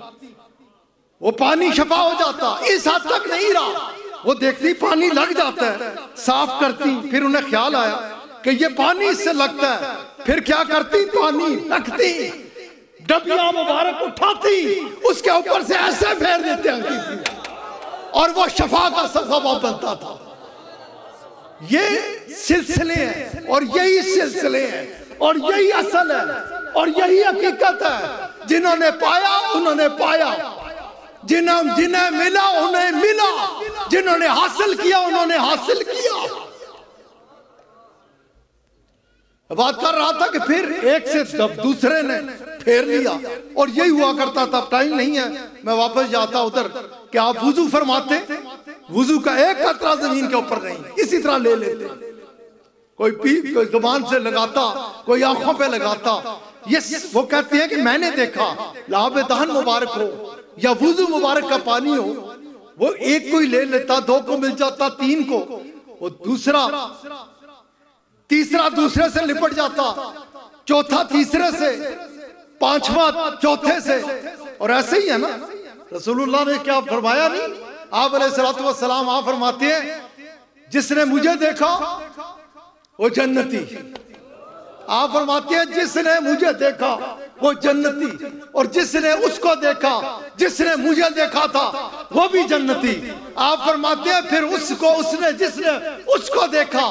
वो पानी शफा हो जाता। इस हद तक नहीं रहा, वो देखती पानी लग जाता है, साफ करती। फिर उन्हें ख्याल आया कि ये पानी इससे लगता है। फिर क्या करती, पानी रखती, डिबिया मुबारक उठाती, उसके ऊपर से ऐसे फेर देते और वो शफा का सबब बनता था। ये सिलसिले हैं और यही सिलसिले हैं और यही असल है और यही हकीकत है। जिन्होंने पाया उन्होंने पाया, जिन्हें मिला उन्हें मिला, जिन्होंने हासिल किया उन्होंने हासिल किया। बात कर रहा था कि फिर एक से जब दूसरे ने फेर लिया और यही हुआ करता था। टाइम नहीं है, मैं वापस जाता उधर कि आप वुजू फरमाते, वुजू का एक कतरा जमीन के ऊपर नहीं, इसी तरह ले लेते। कोई कोई जुबान से लगाता, कोई आंखों पे लगाता। ये वो कहते हैं कि मैंने देखा लाभ दहन मुबारक हो या वुजू मुबारक का पानी हो, वो एक को ही ले लेता, 2 को मिल जाता, 3 को, वो दूसरा तीसरा दूसरे से लिपट जाता, चौथा तीसरे से, 5वां चौथे से। और ऐसे ही है ना, रसूलुल्लाह ने क्या फरमाया नहीं, आप अलैहिस्सलातु वस्सलाम आप फरमाते हैं जिसने मुझे देखा वो जन्नती। आप फरमाते हैं जिसने मुझे देखा वो जन्नती, और जिसने उसको देखा, जिसने मुझे देखा था वो भी जन्नती। आप फरमाते हैं फिर उसको, उसने जिसने उसको देखा,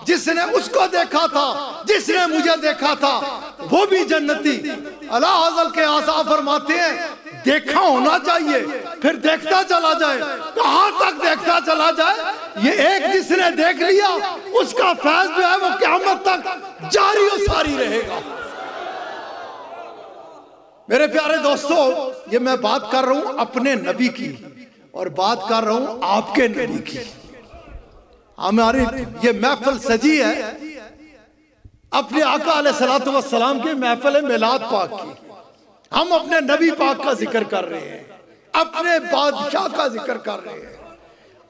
जिसने उसको देखा था, जिसने मुझे देखा था वो भी जन्नती। अला हज़रत के आसा फरमाते हैं देखा होना चाहिए, फिर देखता चला जाए। कहां तक देखता चला जाए? ये एक जिसने देख लिया उसका फैज़ जो है वो क़यामत तक जारी और सारी रहेगा। मेरे प्यारे दोस्तों, ये मैं बात कर रहा हूं अपने नबी की और बात कर रहा हूं आपके नबी की। हमारी ये महफिल सजी है अपने आका अलैहिस्सलातु वस्सलाम की महफिल मिलाद पाक की। हम अपने नबी पाक का जिक्र कर रहे हैं, अपने बादशाह का जिक्र कर रहे हैं,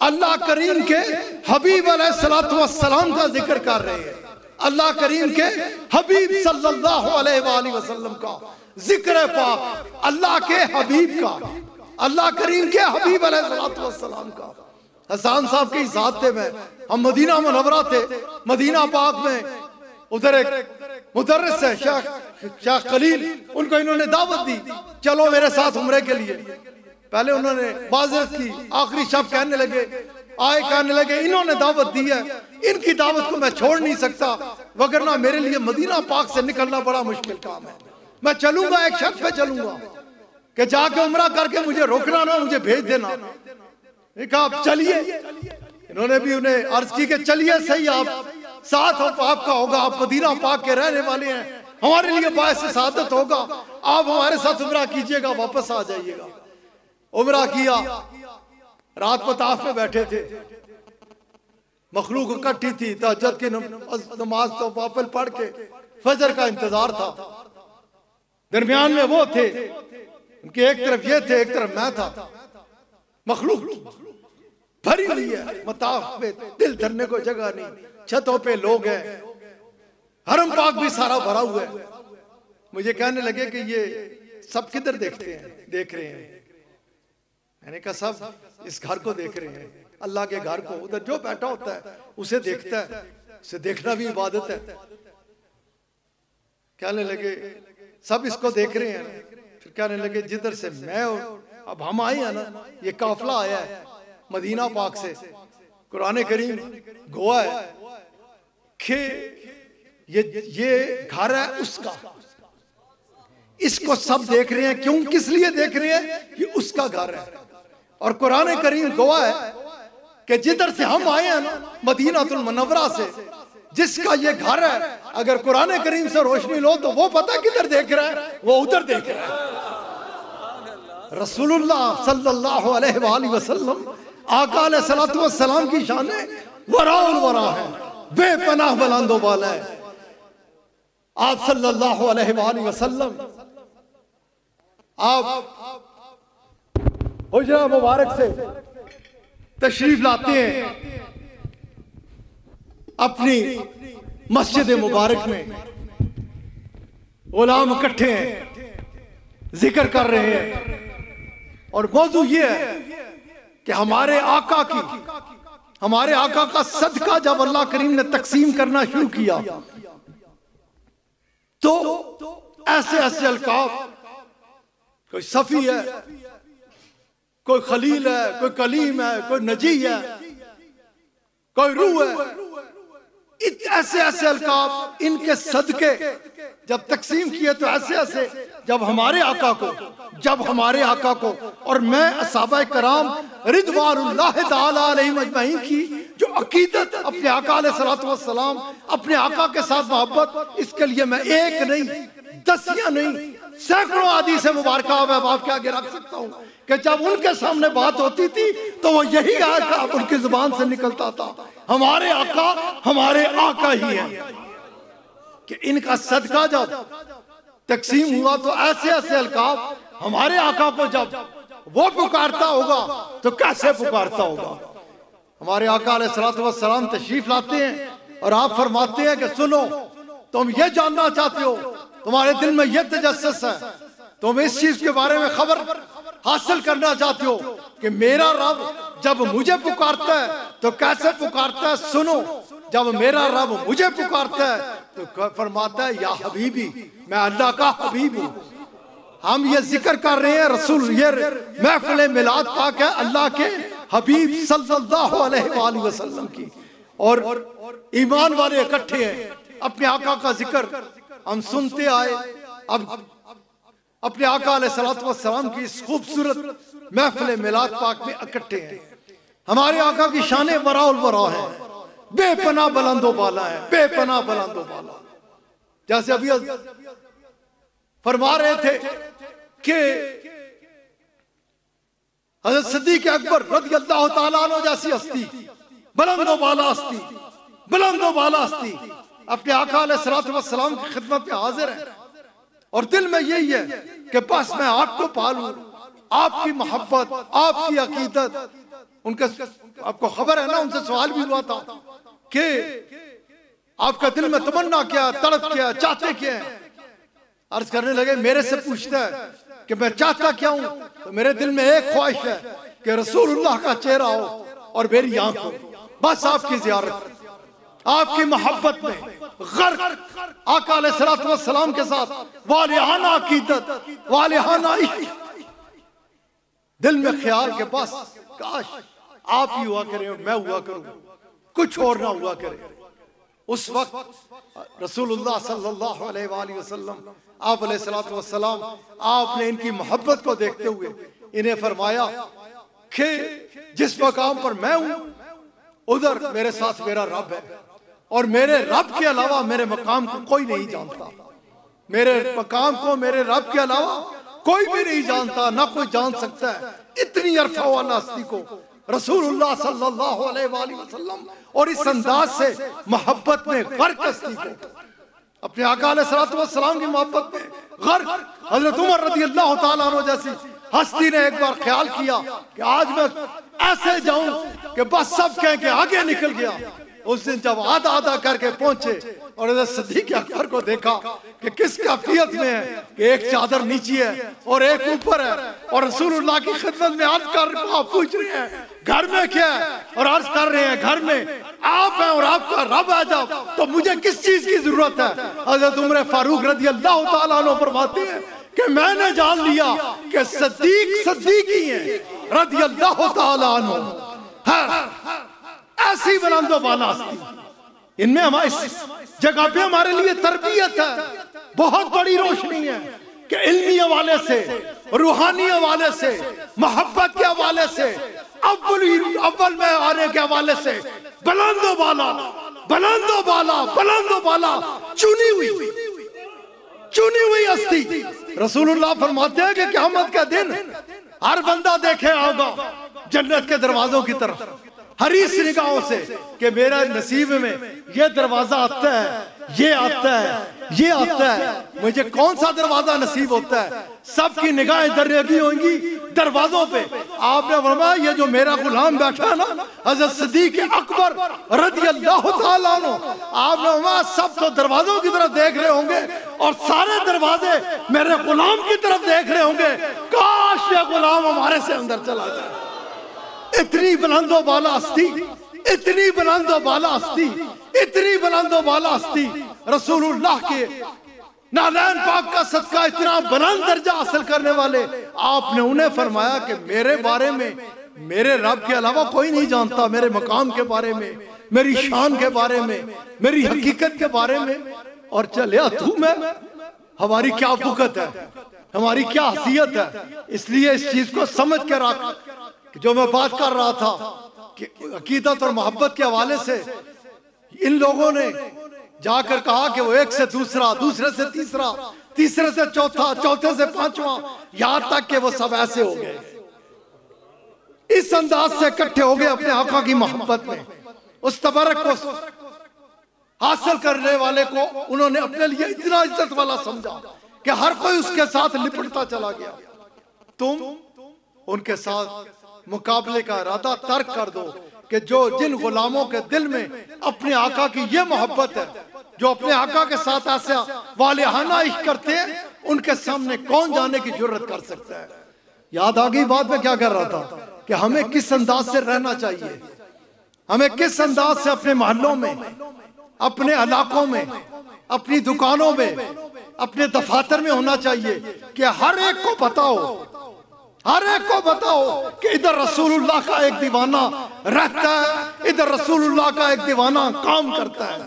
अल्लाह करीम के हबीब अलैहिस्सलातु वस्सलाम का जिक्र कर रहे हैं, अल्लाह करीम के हबीब सल्लल्लाहु अलैहि वसल्लम का जिक्र पाक, अल्लाह के हबीब का, अल्लाह करीम के हबीब अलैहिस्सलातु वस्सलाम का। हसन साहब के साथ थे, मैं हम मदीना मुनव्वरा थे, मदीना पाक में उधर एक मुदर्रिस है शेख खलील, उनको इन्होंने दावत दी चलो मेरे साथ उम्रे के लिए। पहले उन्होंने माज़रत की, आखिरी शब्द कहने लगे, आए कहने लगे इन्होंने दावत दी है, इनकी दावत को मैं छोड़ नहीं सकता, वगरना मेरे लिए मदीना पाक से निकलना बड़ा मुश्किल काम है। मैं चलूंगा, एक शर्त पे चलूंगा कि जाके उम्रा करके मुझे रोकना ना, मुझे भेज देना। कहा आप चलिए। इन्होंने भी उन्हें अर्ज की कि चलिए सही, आप साथ आपका होगा, आप मदीना पाक के रहने वाले हैं, हमारे लिए बायस सादत होगा, आप हमारे साथ उम्रा कीजिएगा, वापस आ जाइएगा। उम्रा किया, रात मताफ में बैठे थे, मखलूक इकट्ठी थी, तहज्जुद की नमाज तो वाफिल पढ़ के फजर का इंतजार था। दरमियान में वो थे, उनके एक तरफ ये थे, एक तरफ मैं था। मखलूक भरी हुई है, मताफ में दिल धरने को जगह नहीं, छतों पे लोग हैं, हरम पाक भी सारा भरा हुआ है। मुझे कहने लगे कि ये सब किधर देखते हैं, देख रहे हैं। मैंने कहा सब इस घर को देख रहे हैं, अल्लाह के घर को। उधर जो बैठा होता है उसे देखता है, उसे देखना भी इबादत है। कहने लगे सब इसको देख रहे हैं। फिर कहने लगे जिधर से मैं और अब हम आए हैं ना, ये काफिला आया है, मदीना पाक से, कुरान करीम गवाह है कि ये घर है उसका। इसको सब देख रहे हैं, क्यों, किस लिए देख रहे हैं? ये उसका घर है। और कुरान करीम गवाह है कि जिधर से हम आए हैं ना, मदीनातुल मुनव्वरा से, जिसका ये घर है, अगर कुरान करीम से रोशनी लो तो वो पता किधर देख रहा है, वो उधर देख रहा है। रसूलुल्लाह सल्लल्लाहु अलैहि वसल्लम आका अलैहिस्सलातु वस्सलाम की शान वराउल वरा है, बेपनाह बुलंदो वाला है। आप सल्लल्लाहु अलैहि वसल्लम आप हुजरा मुबारक से तशरीफ लाते हैं अपनी मस्जिद मुबारक में, गुलाम इकट्ठे हैं, जिक्र कर रहे हैं। और मौजू ये है कि हमारे आका का सदका जब अल्लाह करीम ने तकसीम करना शुरू किया तो ऐसे ऐसे अलकाब, कोई सफी है, कोई खलील है, कोई कलीम है, कोई नजी है, कोई रूह है, ऐसे ऐसे अलकाब, इनके सदके जब तकसीम किए तो ऐसे ऐसे जब हमारे आका को और मैं असहाबा कराम रिदवानुल्लाह ताला अलैहिम अजमईन की जो अकीदत, अपने आका अलैहिस्सलातु वस्सलाम, अपने आका के साथ मोहब्बत, इसके लिए मैं एक नहीं, 10 नहीं, सैकड़ों हदीस मुबारक मैं आपके आगे रख सकता हूँ कि जब उनके सामने बात होती थी तो वो यही आका उनकी जुबान से निकलता था, हमारे आका ही है। कि इनका सदका जब तकसीम हुआ तो ऐसे ऐसे अलकाब हमारे आका को जब वो पुकारता होगा तो कैसे पुकारता होगा। हमारे आका अलैहिस्सलातु वस्सलाम तशरीफ लाते हैं और आप फरमाते हैं कि सुनो, तुम ये जानना चाहते हो, तुम्हारे दिल में ये तजस्सुस है, तुम इस चीज के बारे में खबर हासिल करना चाहते हो कि मेरा रब जब मुझे पुकारता है तो कैसे पुकारता है। सुनो, जब मेरा रब मुझे पुकारता है तो फरमाता है या हबीबी, मैं अल्लाह का हबीब हूं। हम ये जिक्र कर रहे हैं, रसूल, ये महफिल मिलाद पाक है अल्लाह के हबीब सल्लल्लाहु अलैहि वसल्लम की, और ईमान वाले इकट्ठे हैं, अपने आका का जिक्र हम सुनते आए। अब अपने आका अलैहिस्सलातु वस्सलाम की इस खूबसूरत महफिल मिलाद पाक में इकट्ठे हैं। हमारे आका की शान वराउल वरा है, बेपनाह बुलंदो बाला है, बेपनाह बुलंदो बाला। जैसे अभी फरमा रहे थे कि हज़रत सिद्दीक़ अकबर रज़ियल्लाहु ताला अन्हु जैसी हस्ती, बुलंदो बाला हस्ती, बुलंदो बाला हस्ती अपने आका अलैहिस्सलातु वस्सलाम की खिदमत में हाजिर है और दिल में यही है कि बस मैं आपको पालूं, आपकी मोहब्बत, आपकी अकीदत। उनके, आपको खबर है ना, उनसे सवाल भी हुआ था कि आपका दिल में तमन्ना क्या, तड़प क्या, चाहते क्या है। अर्ज करने लगे, मेरे से पूछता है कि मैं चाहता क्या हूं, तो मेरे दिल में एक ख्वाहिश है कि रसूलुल्लाह का चेहरा हो और मेरी आंख हो, बस आपकी जियारत, आपकी मोहब्बत में गर्क, आका अलैहिस्सलातु वस्सलाम के साथ वालिहाना अकीदत, वालिहाना इश्क, दिल में ख्याल के बस काश आप ही हुआ करें और मैं हुआ करूं, कुछ और ना हुआ करे। उस वक्त रसूलुल्लाह सल्लल्लाहु अलैहि वसल्लम, आप अलैहिस्सलातु वस्सलाम, आपने इनकी मोहब्बत को देखते हुए इन्हें फरमाया कि जिस मकाम पर मैं हूं उधर मेरे साथ मेरा रब है और मेरे रब के अलावा मेरे मकाम को कोई नहीं जानता, मेरे मकाम को मेरे रब के अलावा कोई भी नहीं जानता, ना कोई जान सकता है। इतनी अरफा वाला हस्ती को रसूलुल्लाह सल्लल्लाहु अलैहि वसल्लम और इस अंदाज से मोहब्बत में गर्क हस्ती को, अपने आका अलैहिस्सलातु वस्सलाम की मोहब्बत में गर्क हजरत उमर रज़ियल्लाहु ताला अन्हु जैसी हस्ती ने एक बार ख्याल किया कि आज मैं ऐसे जाऊं कि बस सब कहें कि आगे निकल गया। उस दिन जब आधा आधा करके पहुंचे और सिद्दीक़ अकबर को देखा कि किस कैफियत में है, कि एक चादर नीचे है और एक ऊपर है, और रसूलुल्लाह की खिदमत में अर्ज कर, आप पूछ रहे हैं घर में क्या है, और अर्ज कर रहे हैं घर में आप हैं और आपका रब है, जब तो मुझे किस चीज की जरूरत है। हज़रत उमर फारूक रज़ियल्लाहु ताला अन्हु फरमाते हैं कि मैंने जान लिया कि सिद्दीक़ सिद्दीक़ ही हैं रज़ियल्लाहु ताला अन्हु। ऐसी बुलंदो बाला हस्ती, इनमें हमारी जगह पे हमारे लिए तरबियत है, बहुत बड़ी रोशनी है कि इल्मी हवाले से, रूहानी हवाले से, मोहब्बत के हवाले से, अव्वल में आने के हवाले से बुलंदो बाला, बुलंदो बाला, बुलंदो बाला चुनी हुई हस्ती। रसूलुल्लाह फरमाते हैं कि क़यामत का दिन हर बंदा देखे होगा जन्नत के दरवाजों की तरफ हरीस निगाहों से कि मेरा नसीब में ये दरवाजा आता है, ये आता है, ये आता है, मुझे कौन सा दरवाजा नसीब होता है। सबकी निगाहें दर लगी होंगी दरवाजों पे। आपने फरमाया ये जो मेरा गुलाम बैठा है ना, हज़रत सिद्दीक़ अकबर रज़ियल्लाहु ताला अन्हु, आपने फरमाया सब तो दरवाजों की तरफ देख रहे होंगे और सारे दरवाजे मेरे गुलाम की तरफ देख रहे होंगे। काश ये गुलाम हमारे से अंदर चला जाए। इतनी बुलंदो बाला हस्ती, इतनी बुलंदो बाला हस्ती, इतनी बुलंदो बाला हस्ती। रसूलुल्लाह के नादैन पाक का सदका इतना बुलंद दर्जा हासिल करने वाले आपने उन्हें फरमाया कि मेरे बारे में मेरे रब के अलावा कोई नहीं जानता, मेरे मकाम के बारे में, मेरी शान के बारे में, मेरी हकीकत के बारे में। और चलिया तू मैं, हमारी क्या वक़्त है, हमारी क्या हैसियत है। इसलिए इस चीज को समझ के रख कि जो मैं बात कर रहा था कि अकीदत और मोहब्बत के हवाले से इन लोगों ने जाकर कहा कि वो एक से दूसरा, दूसरे से तीसरा, तीसरे से चौथा, चौथे से पांचवा, यहां तक कि वो सब ऐसे हो गए, इस अंदाज से इकट्ठे हो गए अपने आका की मोहब्बत में। उस तबरक को हासिल करने वाले को उन्होंने अपने लिए इतना इज्जत वाला समझा कि हर कोई उसके साथ लिपटता चला गया। तुम उनके साथ मुकाबले का इरादा तर्क कर दो कि जो जिन गुलामों के दिल में अपने आका की ये मोहब्बत है, जो अपने आका के साथ ऐसा वालिहाना इश्क करते हैं, उनके सामने कौन जाने की जुर्रत कर सकता है। याद आ गई बात में क्या कर रहा था कि हमें किस अंदाज से रहना चाहिए, हमें किस अंदाज से अपने मोहल्लों में, अपने इलाकों में, अपनी दुकानों में, अपने दफातर में होना चाहिए कि हर एक को बताओ, हर एक को बताओ कि इधर रसूलुल्लाह का एक दीवाना रहता है, इधर रसूलुल्लाह का एक दीवाना काम करता है।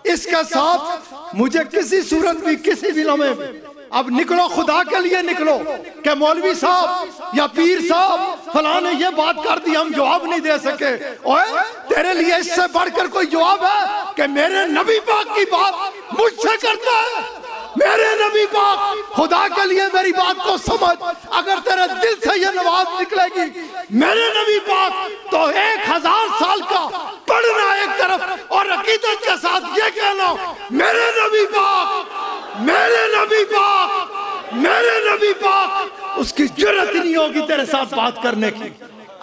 इसके साथ मुझे किसी सूरत भी, किसी भी लम्हे में, अब निकलो खुदा के लिए निकलो कि मौलवी साहब या पीर साहब फलां ने ये बात कर दी, हम जवाब नहीं दे सके। ओए तेरे लिए इससे बढ़कर कोई जवाब है कि मेरे नबी पाक की बात मुझसे करता है। मेरे नबी पाक, खुदा के लिए मेरी बात को समझ, अगर तेरे दिल से ये नवाज निकलेगी मेरे नबी पाक, तो 1000 साल का पढ़ना एक तरफ और अकीदत के साथ ये कहना मेरे नबी पाक, मेरे नबी पाक, मेरे नबी पाक, उसकी जरूरत नहीं होगी तेरे साथ बात करने की।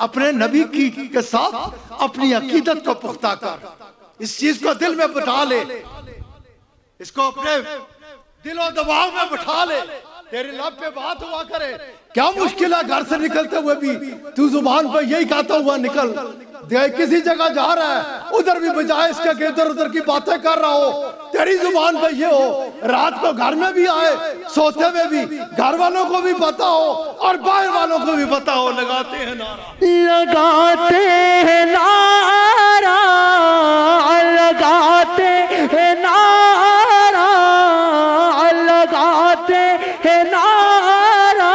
अपने नबी की के साथ अपनी अकीदत को पुख्ता कर, इस चीज को दिल में बिठा ले, इसको अपने दिलो दिमाग में बिठा ले, तेरे लब पे बात हुआ करे। क्या मुश्किल है घर से निकलते हुए भी तू जुबान पे यही कहता हुआ निकल, किसी जगह जा रहा है उधर भी बजाय इसके कि इधर उधर की बातें कर रहा हो, तेरी जुबान पे ये हो, रात को घर में भी आए, सोते में भी, घर वालों को भी पता हो और बाहर वालों को भी पता हो, लगाते हैं नारा, लगाते हैं नारा, लगाते हैं नारा, लगाते हैं नारा,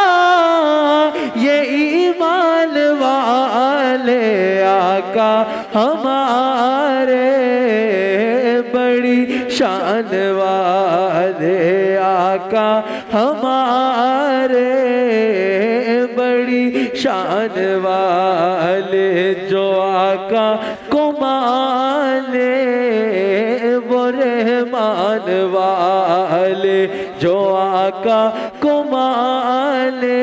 ये ईमान वाले आका हमारे, बड़ी शान वाले आका हमारे, बड़ी शान वाले, जो आका को माने वो रहमान वाले, जो आका को माने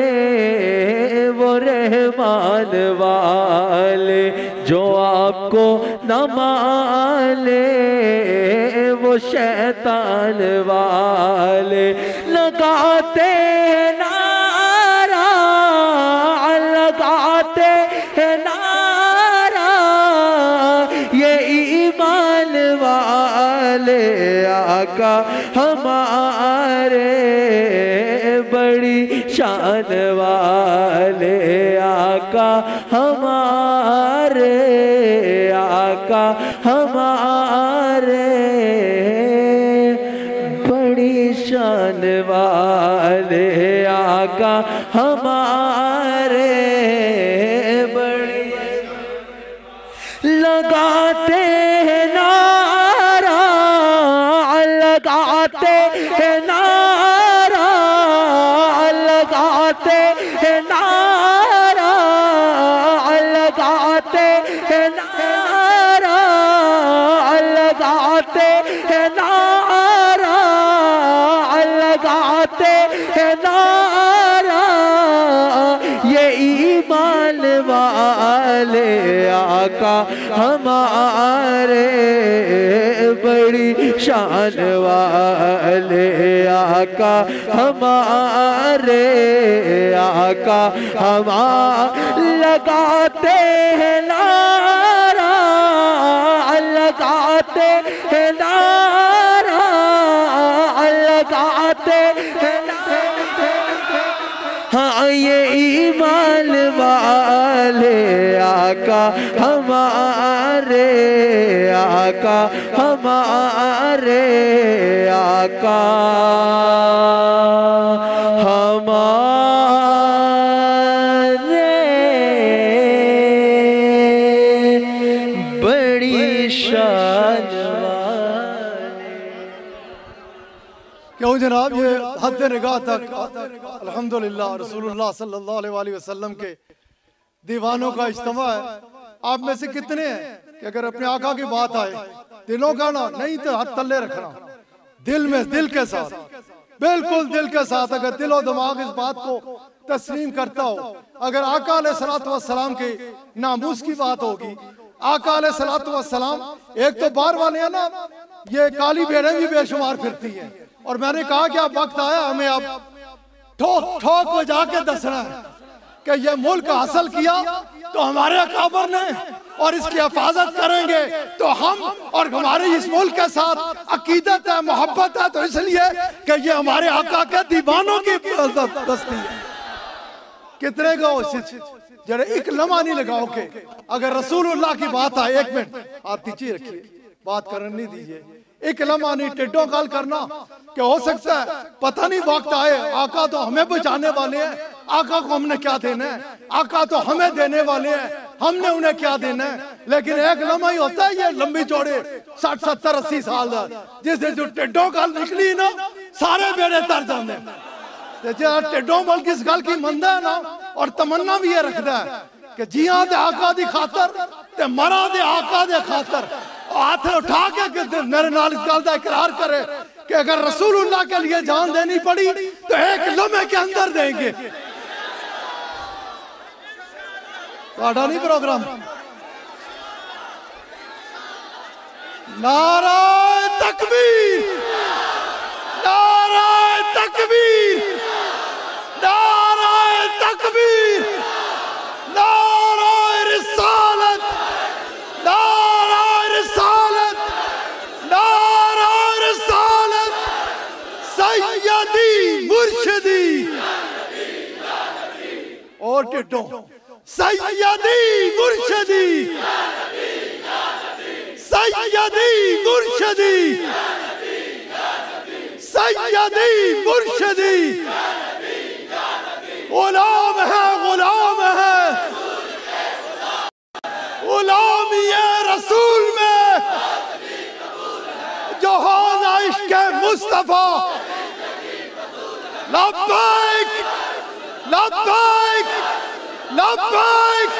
वो रहमान वाले, जो आपको न माने वो शैतान वाले। लगाते नारा, लगाते हैं नारा, ये ईमान वाले आका हमारे, बड़ी शान वाले आका हमारे, वाले आका हमारे बड़ी लगाते हैं नारा, लगाते हैं नारा, लगाते हैं नारा, लगाते हैं नारा, लगाते हैं नारा, लगाते हैं नारा, ये ईमान वाले आका हमारे बड़ी शान वाले आका हमारे आका लगाते हैं नारा, लगाते हैं नारा, लगाते हैं हाँ ये ईमान वाले आका हमारे आका हमारे आका हमारे बड़ी शान। क्यों जनाब, ये हद निगाह तक अल्हम्दुलिल्लाह रसूलुल्लाह सल्लल्लाहु अलैहि वसल्लम के दीवानों का इज्तिमा है। आप में से कितने हैं कि अगर अपने आका की बात आए दिलों का ना नहीं तो हाथ तल्ले रखना, दिल में दिल के साथ, बिल्कुल दिल के साथ अगर दिल और दिमाग इस बात को तस्लीम करता हो, अगर आका अलैहिस्सलातु वस्सलाम के नामूस की बात होगी, आका अलैहिस्सलातु वस्सलाम एक तो बार वाले हैं ना, ये काली भेड़ें भी बेशुमार फिरती हैं। और मैंने कहा कि अब वक्त आया हमें अब ठोक ठोक बजा के दसना है कि ये मुल्क हासिल किया तो हमारे अकाबर ने, और इसकी हिफाजत करेंगे तो हम, और हमारे इस मुल्क के साथ अकीदत है, मोहब्बत है, तो इसलिए कि ये हमारे आका के दीवानों की दस्ती है। कितने का जरा एक लम्हा नहीं लगाओ के अगर रसूलुल्लाह की बात आए, एक मिनट आप पीछे रखिए, बात करने नहीं दीजिए, एक लम्हा नहीं टेढ़ों गाल करना कि हो सकता है पता नहीं वक्त आए आका तो हमें बचाने वाले हैं, आका को हमने क्या देना है, आका तो हमें देने वाले हैं, हमने उन्हें क्या देना है। लेकिन एक लम्हा ही होता है ये लंबी चौड़े 60 70 80 साल जिससे जो टेढ़ों गाल निकली ना सारे बेड़े तर जाते हैं। टेढ़ों बल किस गल की मंदा है ना, और तमन्ना भी ये रखता है कि जिया दे आका दी खातर ते मरा दे आका दे खातर, हाथ उठा के मेरे नाल इस गल का इकरार करे कि अगर रसूलुल्लाह के लिए जान देनी पड़ी तो एक लम्हे के अंदर देंगे। तो नहीं प्रोग्राम नाराए तकबीर, नाराए तकबीर, नाराए तकबीर, नाराए रिसालत, नाराए रिसालत, नाराए रिसालत, सैयदी मुर्शिदी और टिड्डों सैयदी मुर्शिदी, सैयदी मुर्शिदी, सैयदी मुर्शिदी, गुलाम है, गुलाम है, गुलामी रसूल में जो होना इश्क़ मुस्तफा। लब्बैक लब्बैक लब्बैक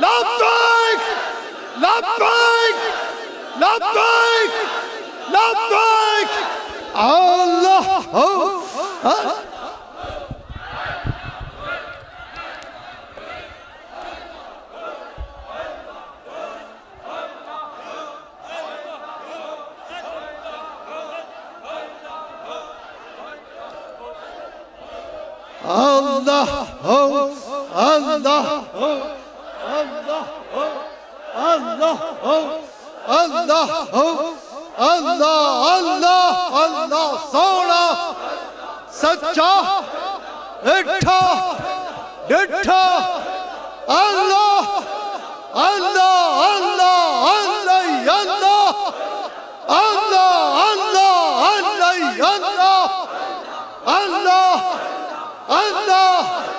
लब्बैक लब्बैक लब्बैक लब्बैक अल्लाह अल्लाह हो अल्लाह हो अल्लाह हो अल्लाह हो अल्लाह हो अल्लाह अल्लाह अल्लाह सोना सच्चा इठा डिठा अल्लाह अल्लाह अल्लाह अल्लाह अल्लाह अल्लाह अल्लाह अल्लाह अल्लाह अल्लाह